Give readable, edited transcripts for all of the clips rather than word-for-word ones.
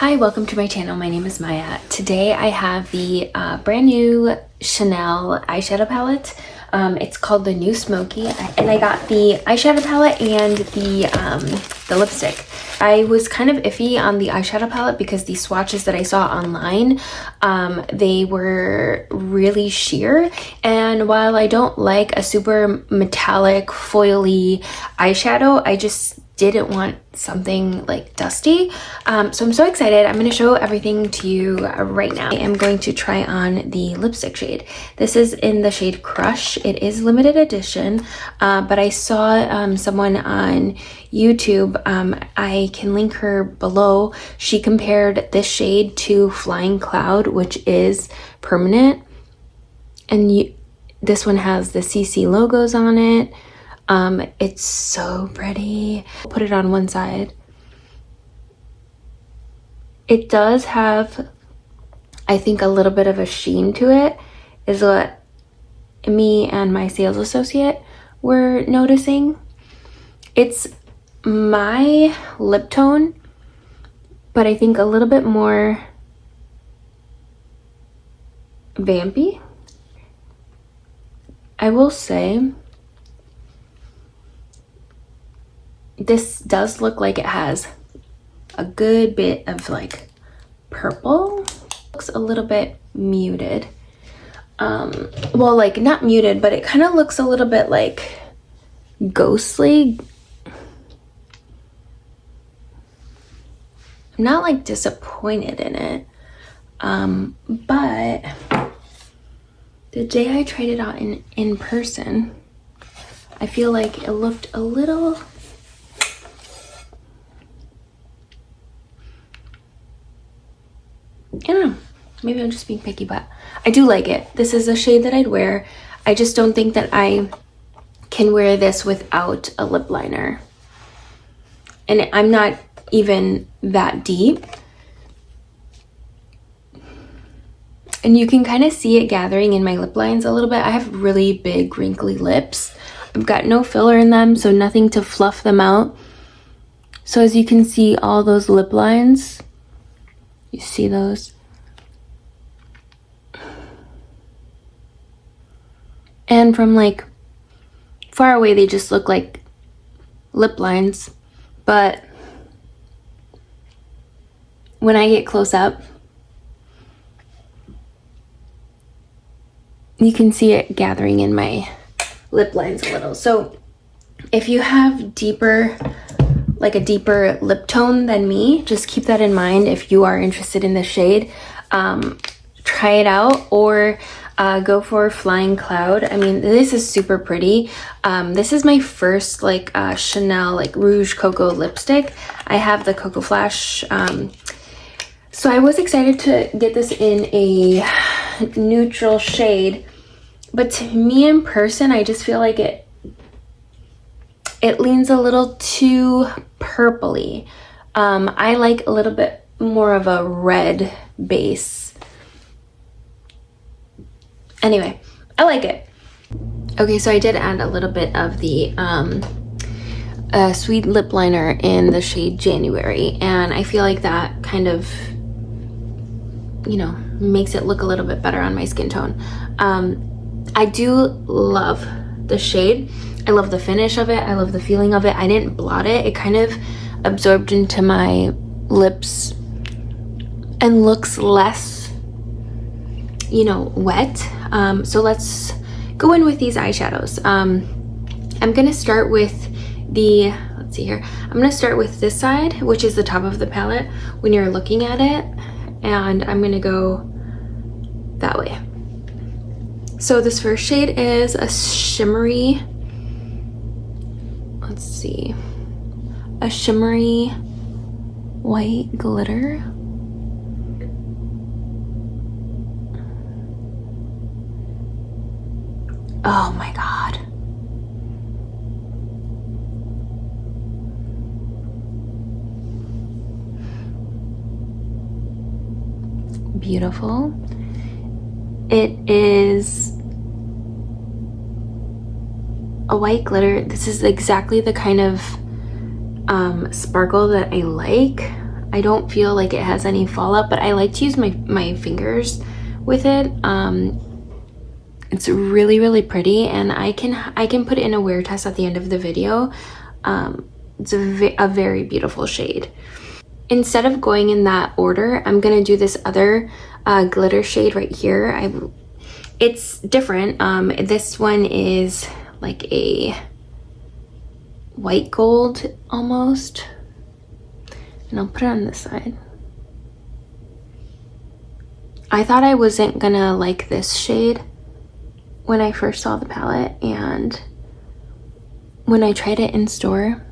Hi, welcome to my channel. My name is Maya. Today I have the brand new Chanel eyeshadow palette. It's called the New Smoky, and I got the eyeshadow palette and the lipstick. I was kind of iffy on the eyeshadow palette because the swatches that I saw online, they were really sheer, and while I don't like a super metallic foily eyeshadow, I just didn't want something like dusty. So I'm so excited. I'm going to show everything to you right now. I am going to try on the lipstick shade. This is in the shade Crush. It is limited edition, but I saw someone on YouTube, I can link her below. She compared this shade to Flying Cloud, which is permanent, and this one has the CC logos on it. It's so pretty. I'll put it on one side. It does have, I think, a little bit of a sheen to it, is what me and my sales associate were noticing. It's my lip tone, but I think a little bit more vampy. I will say, this does look like it has a good bit of like purple. Looks a little bit muted. Well, like not muted, but it kind of looks a little bit like ghostly. I'm not like disappointed in it. But the day I tried it out in person, I feel like it looked a little, I don't know, maybe I'm just being picky, but I do like it. This is a shade that I'd wear. I just don't think that I can wear this without a lip liner. And I'm not even that deep. And you can kind of see it gathering in my lip lines a little bit. I have really big wrinkly lips. I've got no filler in them, so nothing to fluff them out. So as you can see, all those lip lines, you see those? And from like far away, they just look like lip lines. But when I get close up, you can see it gathering in my lip lines a little. So if you have deeper, like a deeper lip tone than me, just keep that in mind if you are interested in the shade. Try it out, or go for Flying Cloud. I mean, this is super pretty. This is my first like Chanel like rouge coco lipstick. I have the Coco Flash, so I was excited to get this in a neutral shade, but to me in person, I just feel like it leans a little too purpley. I like a little bit more of a red base. Anyway, I like it. Okay, so I did add a little bit of the sweet lip liner in the shade January, and I feel like that kind of, you know, makes it look a little bit better on my skin tone. I do love the shade. I love the finish of it. I love the feeling of it. I didn't blot it. It kind of absorbed into my lips and looks less, you know, wet. So let's go in with these eyeshadows. I'm gonna start with the, let's see here. I'm gonna start with this side, which is the top of the palette when you're looking at it. And I'm gonna go that way. So this first shade is a shimmery, let's see, a shimmery white glitter. Oh my God. Beautiful. It is a white glitter. This is exactly the kind of sparkle that I like. I don't feel like it has any fallout, but I like to use my fingers with it. It's really, really pretty, and I can put in a wear test at the end of the video. It's a very beautiful shade. Instead of going in that order, I'm gonna do this other glitter shade right here. It's different. This one is like a white gold almost, and I'll put it on this side. I thought I wasn't gonna like this shade when I first saw the palette, and when I tried it in store,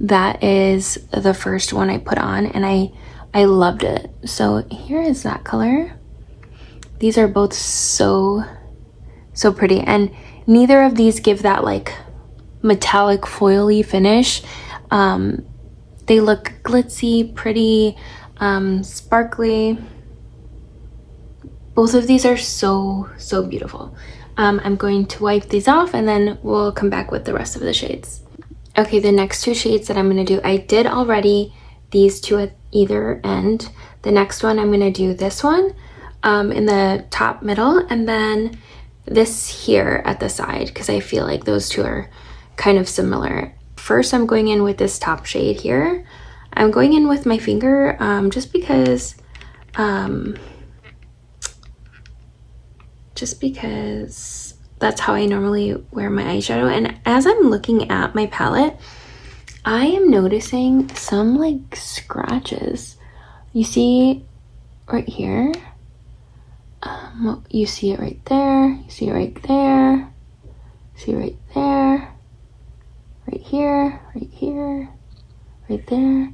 that is the first one I put on, and I loved it. So here is that color. These are both so pretty, and neither of these give that like metallic foily finish. They look glitzy, pretty, sparkly. Both of these are so beautiful. I'm going to wipe these off, and then we'll come back with the rest of the shades. Okay, the next two shades that I'm gonna do, I did already these two at either end. The next one, I'm gonna do this one in the top middle, and then this here at the side, because I feel like those two are kind of similar. First, I'm going in with this top shade here. I'm going in with my finger just because that's how I normally wear my eyeshadow. And as I'm looking at my palette, I am noticing some like scratches. You see right here, you see it right there, you see it right there, see right there, right here, right here, right there.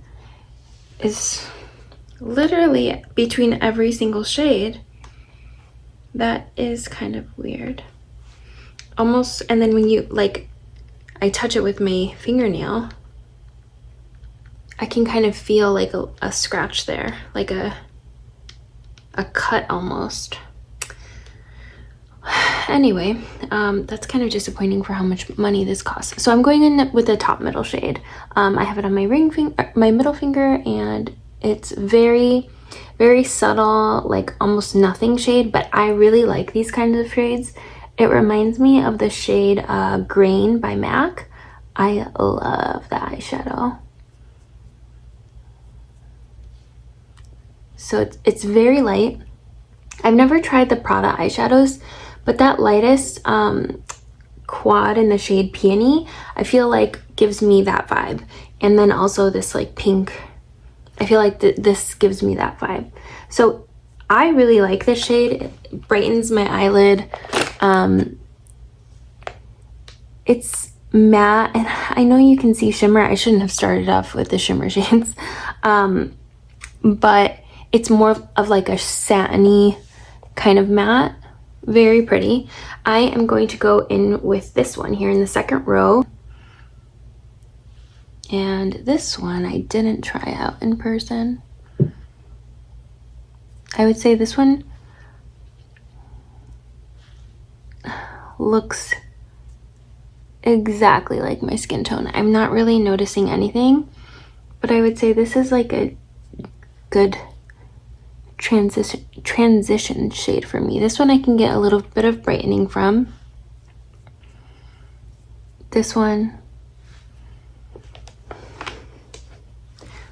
Is literally between every single shade. That is kind of weird. Almost, and then when you like, I touch it with my fingernail, I can kind of feel like a scratch there, like a cut almost. Anyway, that's kind of disappointing for how much money this costs. So I'm going in with the top middle shade. I have it on my middle finger, and it's very subtle, like almost nothing shade, but I really like these kinds of shades. It reminds me of the shade Grain by MAC. I love the eyeshadow. So it's very light. I've never tried the Prada eyeshadows, but that lightest quad in the shade Peony, I feel like gives me that vibe. And then also this like pink, I feel like this gives me that vibe. So I really like this shade. It brightens my eyelid. It's matte, and I know you can see shimmer. I shouldn't have started off with the shimmer shades. But it's more of like a satiny kind of matte. Very pretty. I am going to go in with this one here in the second row. And this one I didn't try out in person. I would say this one looks exactly like my skin tone. I'm not really noticing anything, but I would say this is like a good transition shade for me. This one I can get a little bit of brightening from. This one,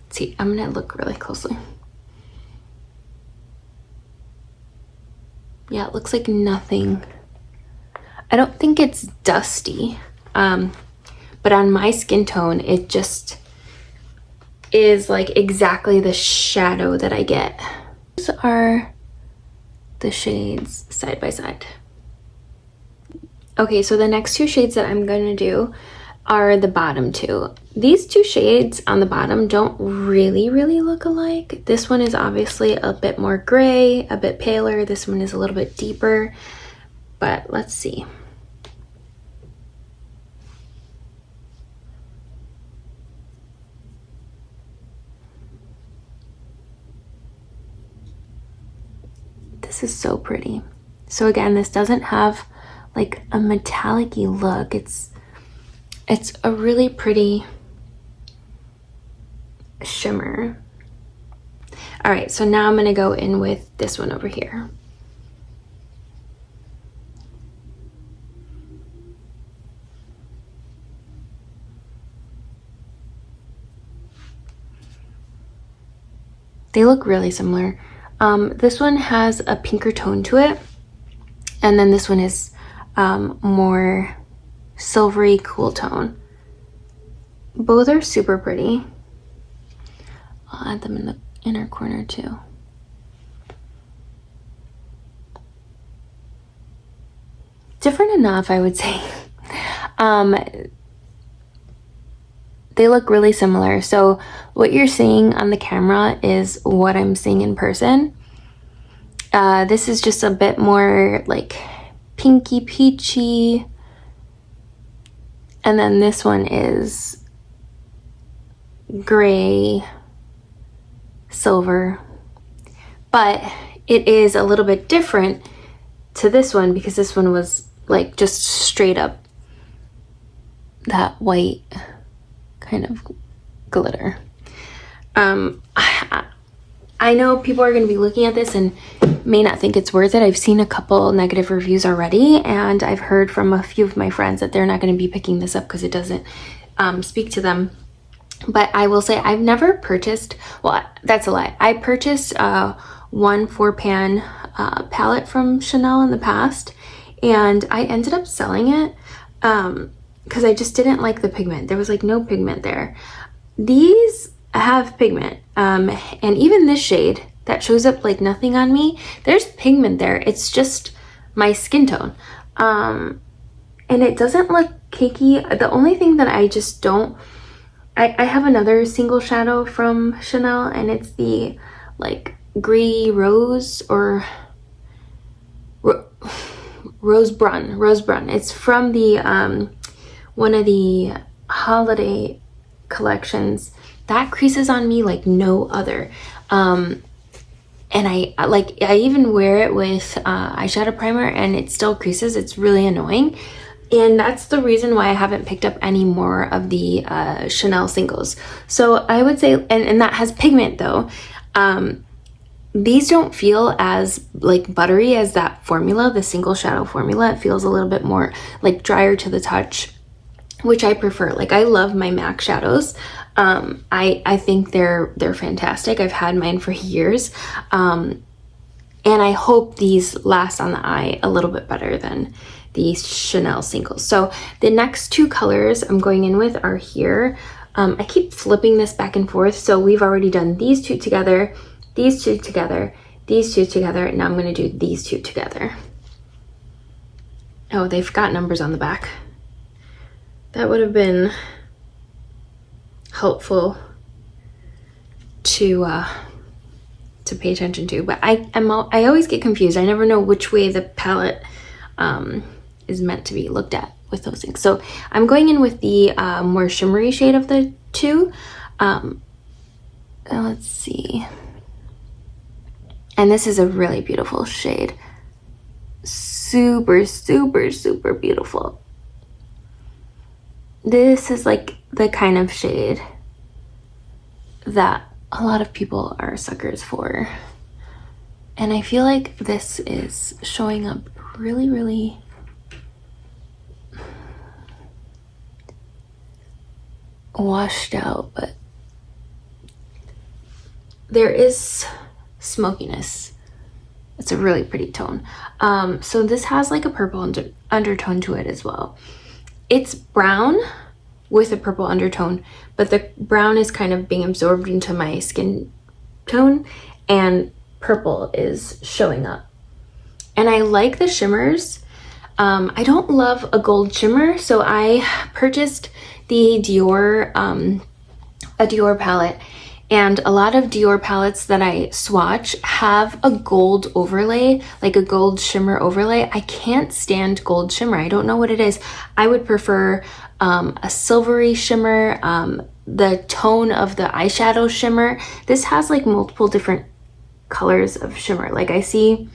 let's see, I'm gonna look really closely. Yeah, it looks like nothing. I don't think it's dusty, but on my skin tone, it just is like exactly the shadow that I get. These are the shades side by side. Okay, so the next two shades that I'm gonna do are the bottom two. These two shades on the bottom don't really look alike. This one is obviously a bit more gray, a bit paler. This one is a little bit deeper, but let's see. This is so pretty. So again, this doesn't have like a metallic-y look. It's a really pretty shimmer. All right, so now I'm gonna go in with this one over here. They look really similar. This one has a pinker tone to it, and then this one is more silvery cool tone. Both are super pretty. I'll add them in the inner corner too. Different enough, I would say. They look really similar. So what you're seeing on the camera is what I'm seeing in person. This is just a bit more like pinky peachy. And then this one is gray, silver. But it is a little bit different to this one because this one was like just straight up that white kind of glitter. I know people are going to be looking at this and may not think it's worth it. I've seen a couple negative reviews already, and I've heard from a few of my friends that they're not going to be picking this up because it doesn't speak to them. But I will say I've never purchased, well, that's a lie. I purchased one 4-pan palette from Chanel in the past, and I ended up selling it because I just didn't like the pigment. There was like no pigment there. These have pigment, and even this shade that shows up like nothing on me, there's pigment there. It's just my skin tone, and it doesn't look cakey. The only thing that I just don't, I have another single shadow from Chanel, and it's the like gray rose or rose brun. It's from the one of the holiday collections. That creases on me like no other. And I even wear it with eyeshadow primer and it still creases. It's really annoying. And that's the reason why I haven't picked up any more of the Chanel singles. So I would say, and that has pigment though. These don't feel as like buttery as that formula, the single shadow formula. It feels a little bit more like drier to the touch, which I prefer. Like I love my MAC shadows. I think they're fantastic. I've had mine for years. And I hope these last on the eye a little bit better than these Chanel singles. So the next two colors I'm going in with are here. I keep flipping this back and forth. So we've already done these two together, these two together, these two together, and now I'm going to do these two together. Oh, they've got numbers on the back. That would have been helpful to pay attention to, but I always get confused. I never know which way the palette is meant to be looked at with those things. So I'm going in with the more shimmery shade of the two. Let's see. And this is a really beautiful shade. Super, super, super beautiful. This is like the kind of shade that a lot of people are suckers for. And I feel like this is showing up really, really washed out, but there is smokiness. It's a really pretty tone. So this has like a purple undertone to it as well. It's brown with a purple undertone, but the brown is kind of being absorbed into my skin tone and purple is showing up. And I like the shimmers. I don't love a gold shimmer, so I purchased the Dior, a Dior palette, and a lot of Dior palettes that I swatch have a gold overlay, like a gold shimmer overlay. I can't stand gold shimmer. I don't know what it is. I would prefer a silvery shimmer, the tone of the eyeshadow shimmer. This has like multiple different colors of shimmer. Like I see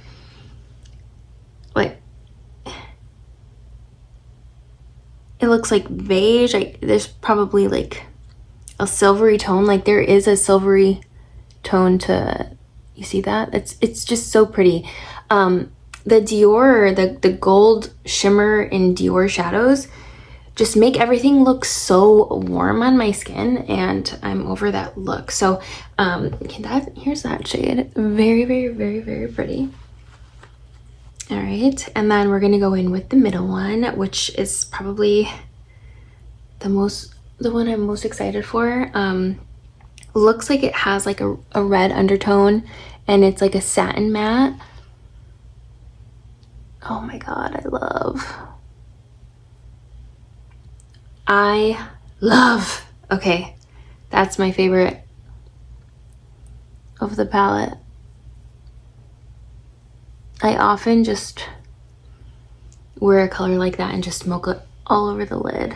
like it looks like beige. There's probably like a silvery tone. Like there is a silvery tone to You see that? It's just so pretty. The Dior, the gold shimmer in Dior shadows just make everything look so warm on my skin, and I'm over that look. So here's that shade. Very, very, very, very pretty. All right, and then we're gonna go in with the middle one, which is probably the one I'm most excited for. Looks like it has like a red undertone, and it's like a satin matte. Oh my god, I love, okay, that's my favorite of the palette. I often just wear a color like that and just smoke it all over the lid.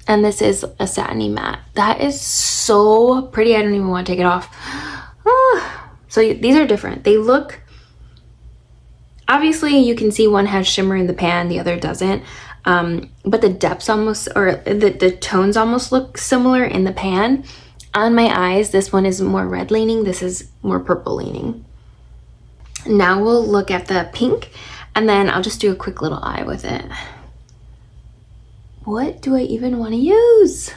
And this is a satiny matte. That is so pretty. I don't even want to take it off. So these are different. They look, obviously you can see one has shimmer in the pan, the other doesn't. But the depths almost, or the tones almost look similar in the pan. On my eyes, this one is more red leaning. This is more purple leaning. Now we'll look at the pink, and then I'll just do a quick little eye with it. What do I even want to use?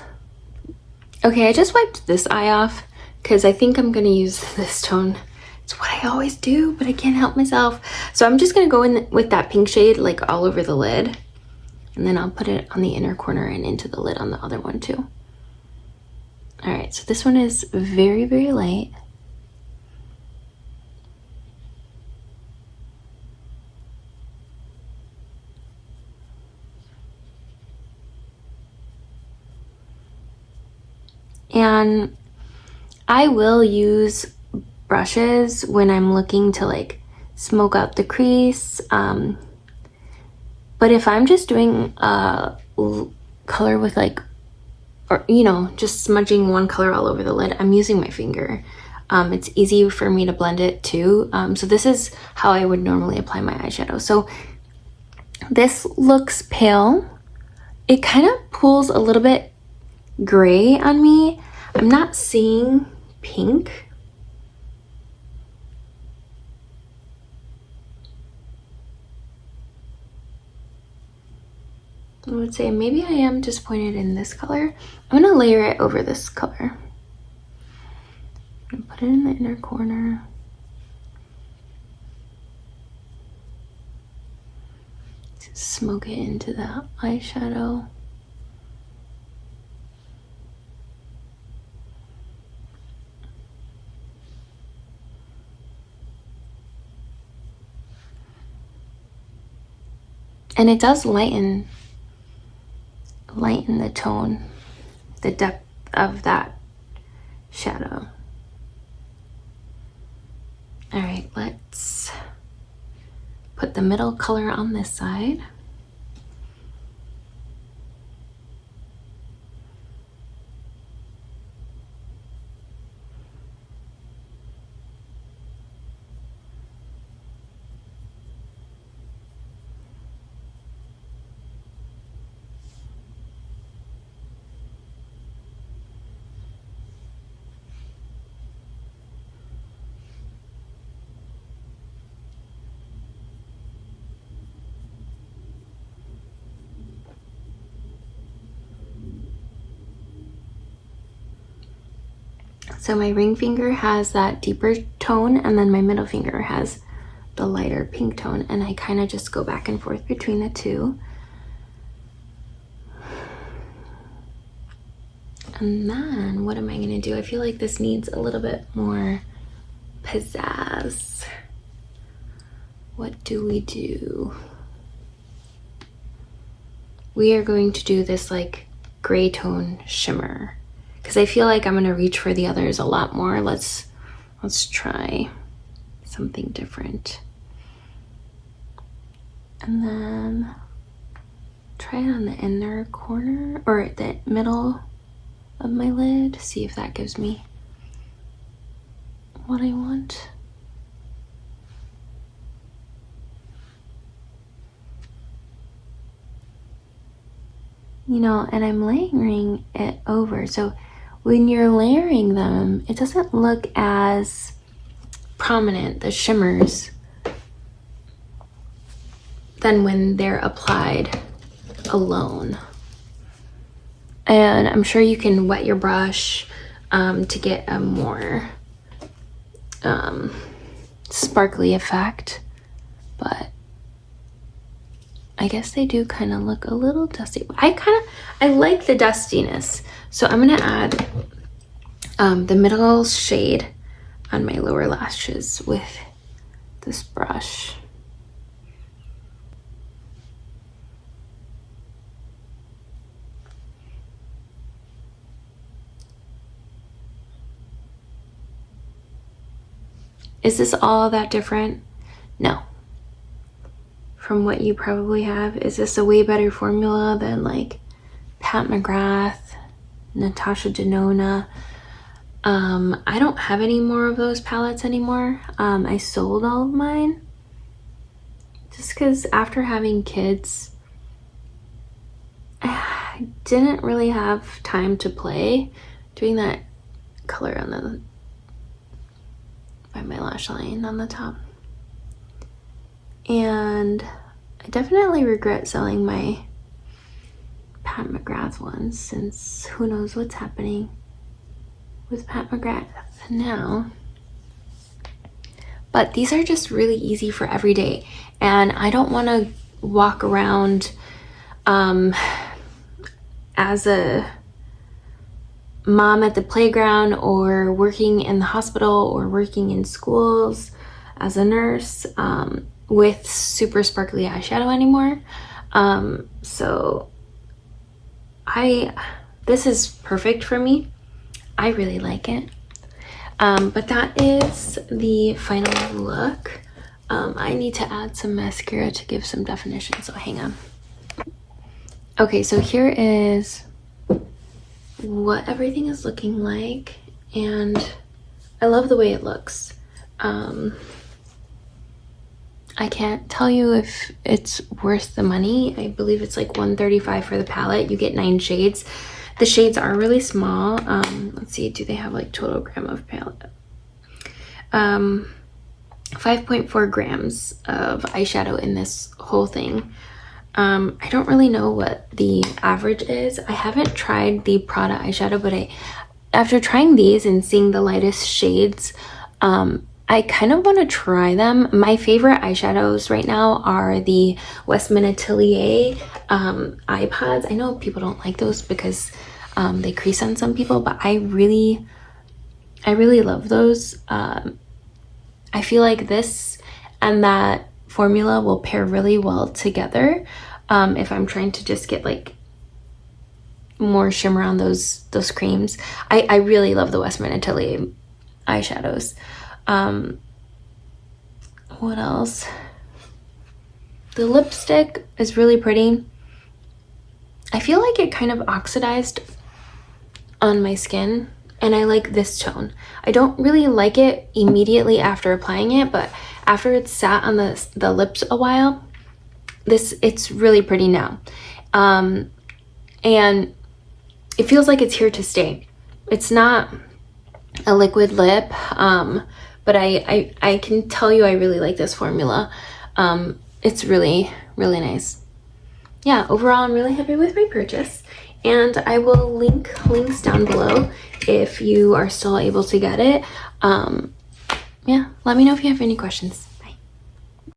Okay, I just wiped this eye off because I think I'm gonna use this tone. It's what I always do, but I can't help myself. So I'm just gonna go in with that pink shade like all over the lid, and then I'll put it on the inner corner and into the lid on the other one too. All right, so this one is very, very light. And I will use brushes when I'm looking to like smoke out the crease. But if I'm just doing a color with like, or you know, just smudging one color all over the lid, I'm using my finger. It's easy for me to blend it too. So this is how I would normally apply my eyeshadow. So this looks pale. It kind of pulls a little bit gray on me. I'm not seeing pink. I would say maybe I am disappointed in this color. I'm gonna layer it over this color. I'm gonna put it in the inner corner. Smoke it into the eyeshadow. And it does lighten the tone, the depth of that shadow. All right, let's put the middle color on this side. So my ring finger has that deeper tone, and then my middle finger has the lighter pink tone, and I kind of just go back and forth between the two. And then what am I gonna do? I feel like this needs a little bit more pizzazz. What do? We are going to do this like gray tone shimmer, because I feel like I'm gonna reach for the others a lot more. Let's try something different. And then try it on the inner corner or the middle of my lid. See if that gives me what I want. You know, and I'm layering it over. So when you're layering them, it doesn't look as prominent, the shimmers, than when they're applied alone. And I'm sure you can wet your brush to get a more sparkly effect, but I guess they do kind of look a little dusty. I like the dustiness, so I'm gonna add the middle shade on my lower lashes with this brush. Is this all that different? No. From what you probably have. Is this a way better formula than like Pat McGrath, Natasha Denona? I don't have any more of those palettes anymore. I sold all of mine just because after having kids, I didn't really have time to play doing that color on the by my lash line on the top. And I definitely regret selling my Pat McGrath ones, since who knows what's happening with Pat McGrath now. But these are just really easy for every day, and I don't want to walk around as a mom at the playground or working in the hospital or working in schools as a nurse with super sparkly eyeshadow anymore. So this is perfect for me. I really like it. But that is the final look. I need to add some mascara to give some definition, so hang on. Okay, so here is what everything is looking like, and I love the way it looks. I can't tell you if it's worth the money. I believe it's like $135 for the palette. You get 9 shades. The shades are really small. Let's see, do they have like total gram of palette? 5.4 grams of eyeshadow in this whole thing. I don't really know what the average is. I haven't tried the Prada eyeshadow, but after trying these and seeing the lightest shades, I kind of want to try them. My favorite eyeshadows right now are the Westman Atelier iPods. I know people don't like those because they crease on some people, but I really love those. I feel like this and that formula will pair really well together if I'm trying to just get like more shimmer on those creams. I really love the Westman Atelier eyeshadows. What else? The lipstick is really pretty. I feel like it kind of oxidized on my skin, and I like this tone. I don't really like it immediately after applying it, but after it's sat on the lips a while, it's really pretty now. And it feels like it's here to stay. It's not a liquid lip, but I can tell you I really like this formula. It's really, really nice. Yeah, overall I'm really happy with my purchase, and I will link links down below if you are still able to get it. Yeah, let me know if you have any questions.